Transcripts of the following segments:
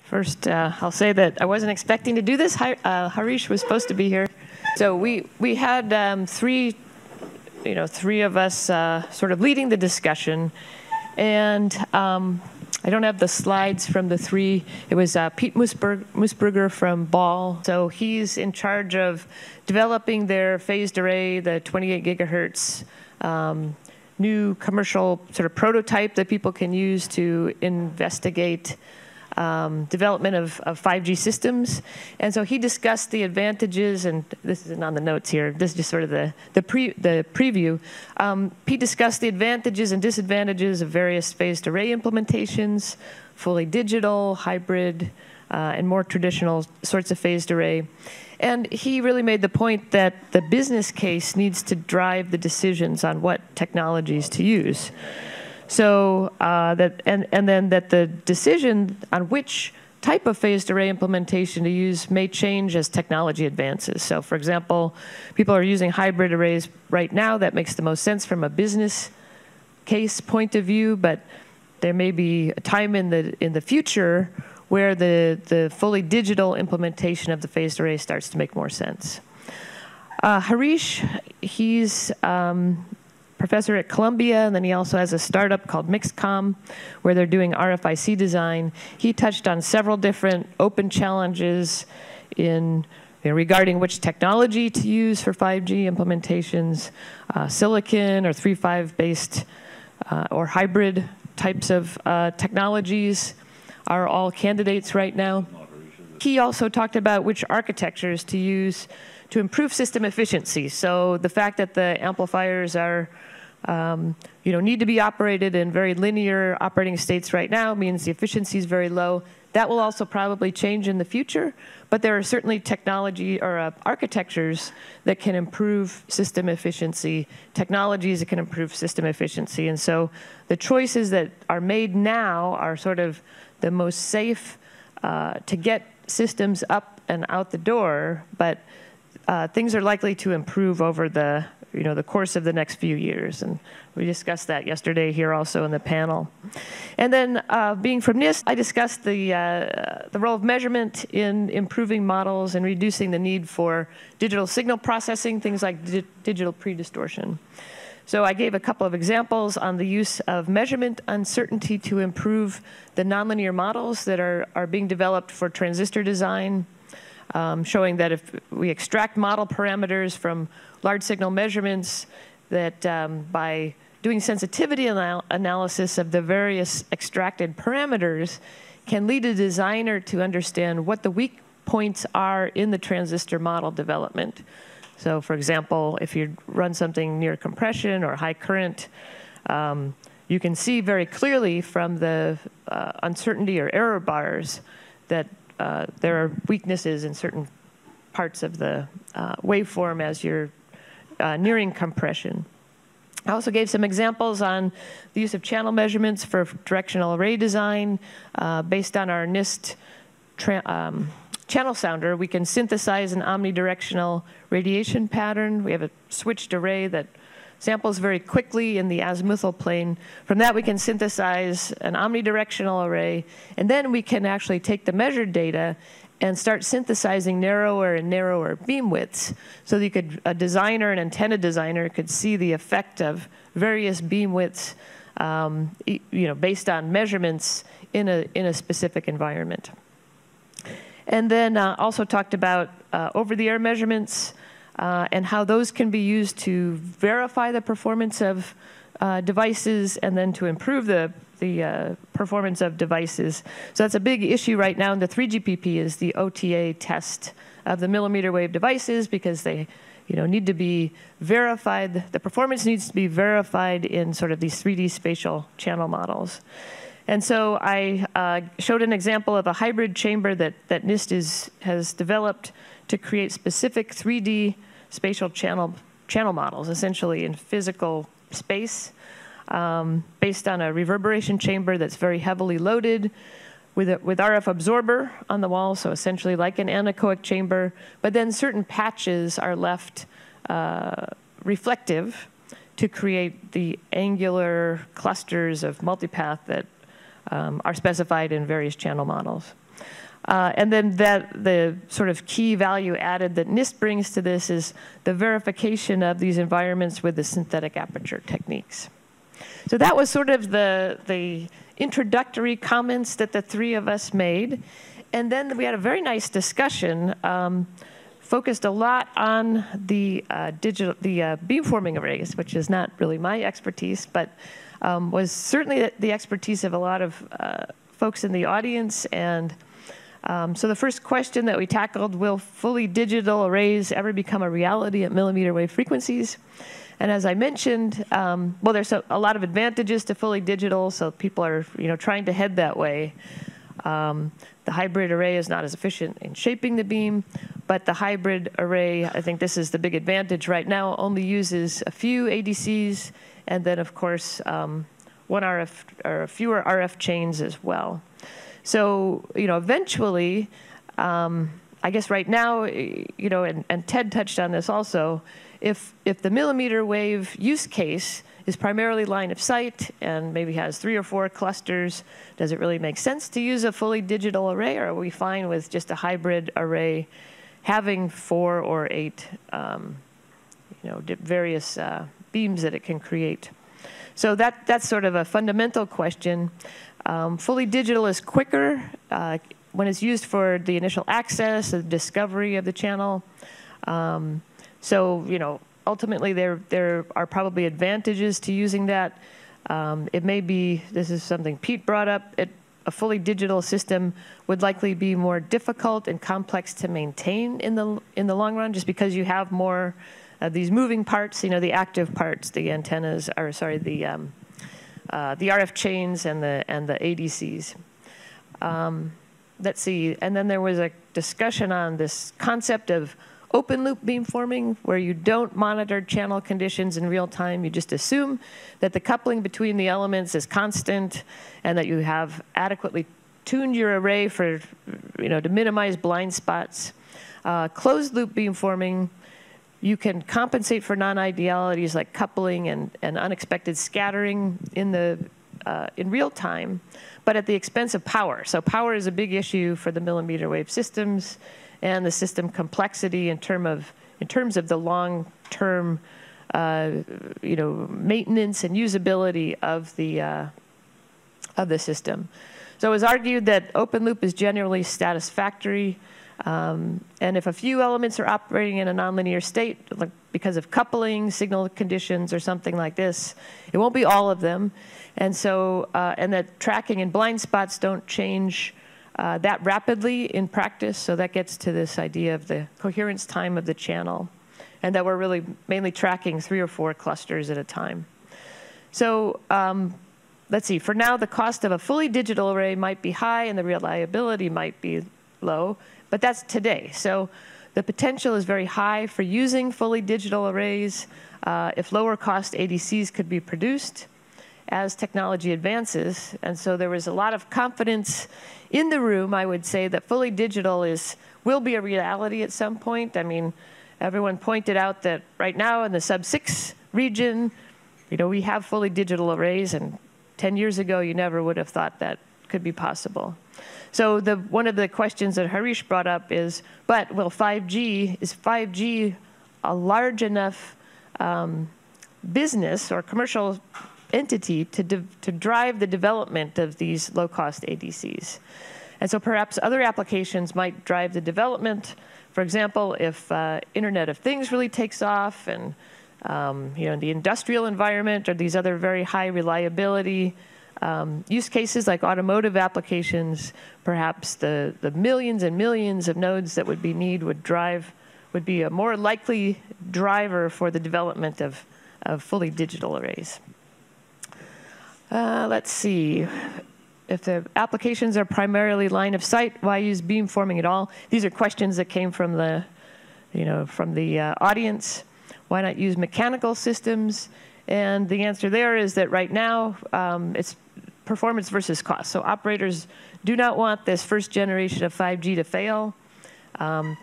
First, I'll say that I wasn't expecting to do this. Harish was supposed to be here. So we had three of us sort of leading the discussion. And I don't have the slides from the three. It was Pete Moosbrugger from Ball. So he's in charge of developing their phased array, the 28 gigahertz new commercial sort of prototype that people can use to investigate development of 5G systems. And so he discussed the advantages, and this isn't on the notes here, this is just sort of the preview. He discussed the advantages and disadvantages of various phased array implementations, fully digital, hybrid, and more traditional sorts of phased array. And he really made the point that the business case needs to drive the decisions on what technologies to use. So and then that the decision on which type of phased array implementation to use may change as technology advances. So for example, people are using hybrid arrays right now. That makes the most sense from a business case point of view, but there may be a time in the future where the fully digital implementation of the phased array starts to make more sense. Harish, he's professor at Columbia, and then he also has a startup called Mixcom, where they're doing RFIC design. He touched on several different open challenges regarding which technology to use for 5G implementations, silicon or 3.5 based or hybrid types of technologies are all candidates right now. He also talked about which architectures to use to improve system efficiency. So the fact that the amplifiers are, need to be operated in very linear operating states right now means the efficiency is very low. That will also probably change in the future, but there are certainly technology or architectures that can improve system efficiency, technologies that can improve system efficiency. And so the choices that are made now are sort of the most safe to get systems up and out the door, but things are likely to improve over the course of the next few years, and we discussed that yesterday here also in the panel. And then, being from NIST, I discussed the role of measurement in improving models and reducing the need for digital signal processing, things like digital pre-distortion. So I gave a couple of examples on the use of measurement uncertainty to improve the nonlinear models that are being developed for transistor design, showing that if we extract model parameters from large signal measurements, that by doing sensitivity analysis of the various extracted parameters can lead a designer to understand what the weak points are in the transistor model development. So for example, if you run something near compression or high current, you can see very clearly from the uncertainty or error bars that there are weaknesses in certain parts of the waveform as you're nearing compression. I also gave some examples on the use of channel measurements for directional array design. Based on our NIST channel sounder, we can synthesize an omnidirectional radiation pattern. We have a switched array that samples very quickly in the azimuthal plane. From that, we can synthesize an omnidirectional array, and then we can actually take the measured data and start synthesizing narrower and narrower beam widths, so that a designer, an antenna designer, could see the effect of various beam widths, based on measurements in a specific environment. And then also talked about over-the-air measurements and how those can be used to verify the performance of devices and then to improve the performance of devices. So that's a big issue right now in the 3GPP is the OTA test of the millimeter wave devices, because they need to be verified. The performance needs to be verified in sort of these 3D spatial channel models. And so I showed an example of a hybrid chamber that NIST has developed to create specific 3D spatial channel models, essentially in physical space, based on a reverberation chamber that's very heavily loaded with RF absorber on the wall, so essentially like an anechoic chamber, but then certain patches are left reflective to create the angular clusters of multipath that are specified in various channel models. And then the sort of key value added that NIST brings to this is the verification of these environments with the synthetic aperture techniques. So that was sort of the introductory comments that the three of us made. And then we had a very nice discussion, focused a lot on the beamforming arrays, which is not really my expertise, but was certainly the expertise of a lot of folks in the audience. And so the first question that we tackled, will fully digital arrays ever become a reality at millimeter wave frequencies? And as I mentioned, well, there's a lot of advantages to fully digital, so people are trying to head that way. The hybrid array is not as efficient in shaping the beam, but the hybrid array, I think this is the big advantage right now, only uses a few ADCs, and then of course, one RF or fewer RF chains as well. So, eventually, I guess right now, and Ted touched on this also, if the millimeter wave use case is primarily line of sight and maybe has 3 or 4 clusters, does it really make sense to use a fully digital array, or are we fine with just a hybrid array having 4 or 8, various beams that it can create? So that's sort of a fundamental question. Fully digital is quicker when it's used for the initial access, the discovery of the channel. So, ultimately there are probably advantages to using that. It may be, this is something Pete brought up, a fully digital system would likely be more difficult and complex to maintain in the long run, just because you have more of these moving parts, the active parts, the antennas, or sorry, the RF chains and the ADCs. Let's see, and then there was a discussion on this concept of open loop beamforming, where you don't monitor channel conditions in real time. You just assume that the coupling between the elements is constant and that you have adequately tuned your array for, to minimize blind spots. Closed loop beamforming, you can compensate for non-idealities like coupling and unexpected scattering in real time, but at the expense of power. So power is a big issue for the millimeter wave systems and the system complexity in terms of the long-term, maintenance and usability of the system. So it was argued that open loop is generally satisfactory, and if a few elements are operating in a nonlinear state, like because of coupling, signal conditions, or something like this, it won't be all of them, and so and that tracking and blind spots don't change that rapidly in practice, so that gets to this idea of the coherence time of the channel, and that we're really mainly tracking 3 or 4 clusters at a time. So let's see, for now the cost of a fully digital array might be high and the reliability might be low, but that's today. So the potential is very high for using fully digital arrays if lower cost ADCs could be produced as technology advances. And so there was a lot of confidence in the room, I would say, that fully digital will be a reality at some point. I mean, everyone pointed out that right now in the sub-6 region, we have fully digital arrays, and 10 years ago, you never would have thought that could be possible. So one of the questions that Harish brought up is, but is 5G a large enough business or commercial entity to drive the development of these low-cost ADCs? And so perhaps other applications might drive the development. For example, if Internet of Things really takes off, and in the industrial environment, or these other very high reliability use cases like automotive applications, perhaps the millions and millions of nodes that would be a more likely driver for the development of fully digital arrays. Let's see. If the applications are primarily line of sight, why use beamforming at all? These are questions that came from the audience. Why not use mechanical systems? And the answer there is that right now, it's performance versus cost. So operators do not want this first generation of 5G to fail.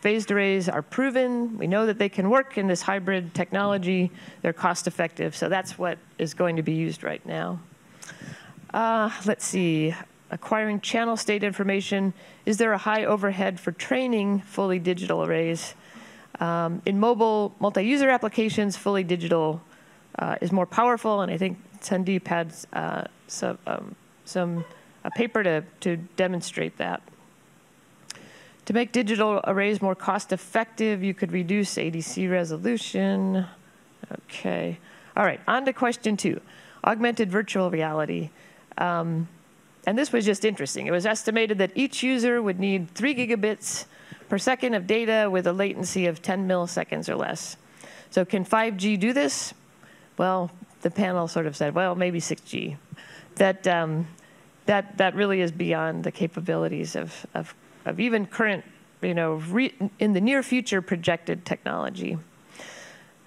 Phased arrays are proven. We know that they can work in this hybrid technology. They're cost effective. So that's what is going to be used right now. Let's see. Acquiring channel state information. Is there a high overhead for training fully digital arrays? In mobile multi-user applications, fully digital is more powerful, and I think Sandeep had a paper to demonstrate that. To make digital arrays more cost-effective, you could reduce ADC resolution. Okay. All right, on to question 2, augmented virtual reality. And this was just interesting. It was estimated that each user would need 3 gigabits per second of data with a latency of 10 milliseconds or less. So can 5G do this? Well, the panel sort of said, well, maybe 6G. That really is beyond the capabilities of even current, in the near future projected technology.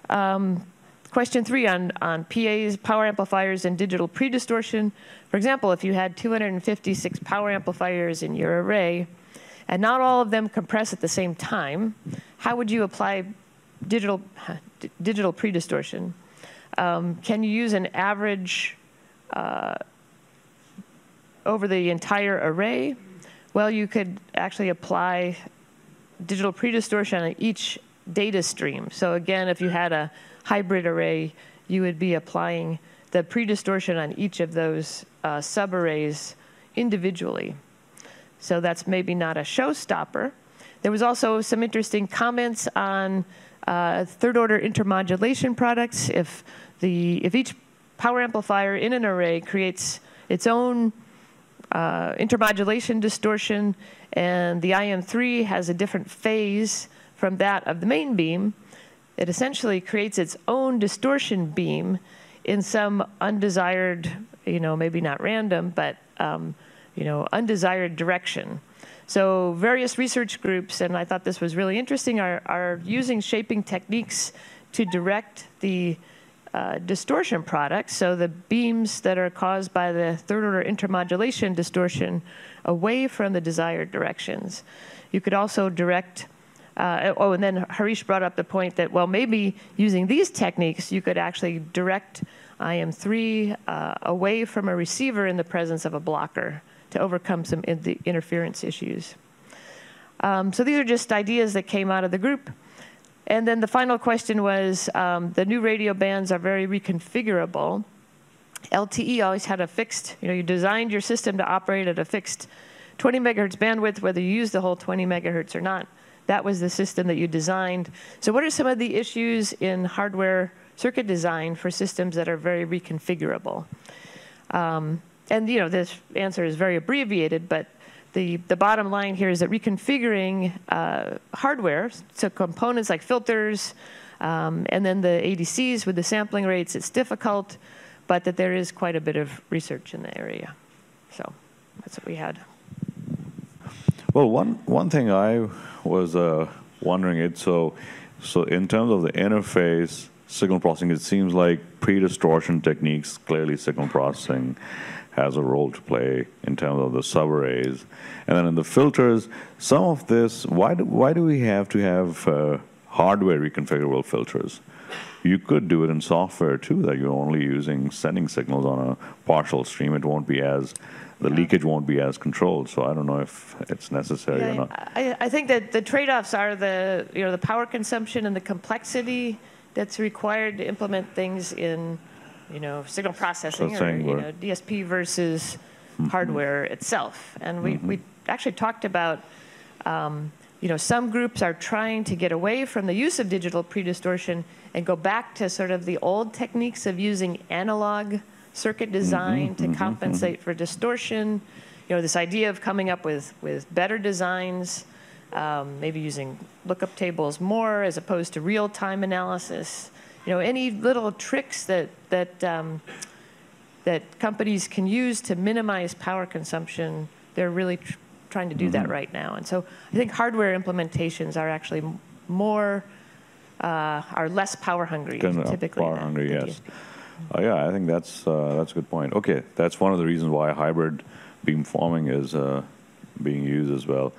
Question 3 on PAs, power amplifiers, and digital pre-distortion. For example, if you had 256 power amplifiers in your array, and not all of them compress at the same time, how would you apply digital pre-distortion? Can you use an average over the entire array? Well, you could actually apply digital pre-distortion on each data stream. So again, if you had a hybrid array, you would be applying the pre-distortion on each of those subarrays individually. So that's maybe not a showstopper. There was also some interesting comments on third-order intermodulation products. If each power amplifier in an array creates its own intermodulation distortion, and the IM3 has a different phase from that of the main beam, it essentially creates its own distortion beam in some undesired, maybe not random, but undesired direction. So various research groups, and I thought this was really interesting, are using shaping techniques to direct the distortion products, so the beams that are caused by the third-order intermodulation distortion, away from the desired directions. You could also direct, and then Harish brought up the point that, well, maybe using these techniques, you could actually direct IM3 away from a receiver in the presence of a blocker to overcome some interference issues. So these are just ideas that came out of the group. And then the final question was, the new radio bands are very reconfigurable. LTE always had a fixed, you designed your system to operate at a fixed 20 megahertz bandwidth, whether you use the whole 20 megahertz or not. That was the system that you designed. So what are some of the issues in hardware circuit design for systems that are very reconfigurable? And this answer is very abbreviated, but the bottom line here is that reconfiguring hardware, so components like filters, and then the ADCs with the sampling rates, it's difficult, but that there is quite a bit of research in the area. So that's what we had. Well, one thing I was wondering, so in terms of the interface signal processing, it seems like pre-distortion techniques, clearly signal processing has a role to play in terms of the subarrays. And then in the filters, some of this, why do we have to have hardware reconfigurable filters? You could do it in software too, that you're only sending signals on a partial stream. It won't be the leakage won't be as controlled. So I don't know if it's necessary or not. I think that the trade-offs are the power consumption and the complexity that's required to implement things in signal processing, or DSP versus hardware itself. And we actually talked about some groups are trying to get away from the use of digital pre-distortion and go back to sort of the old techniques of using analog circuit design to compensate for distortion. This idea of coming up with better designs, maybe using lookup tables more as opposed to real-time analysis. Any little tricks that companies can use to minimize power consumption, they're really trying to do that right now. And so I think hardware implementations are actually are less power hungry typically. Power hungry, yes. Yeah, I think that's a good point. Okay, that's one of the reasons why hybrid beamforming is being used as well.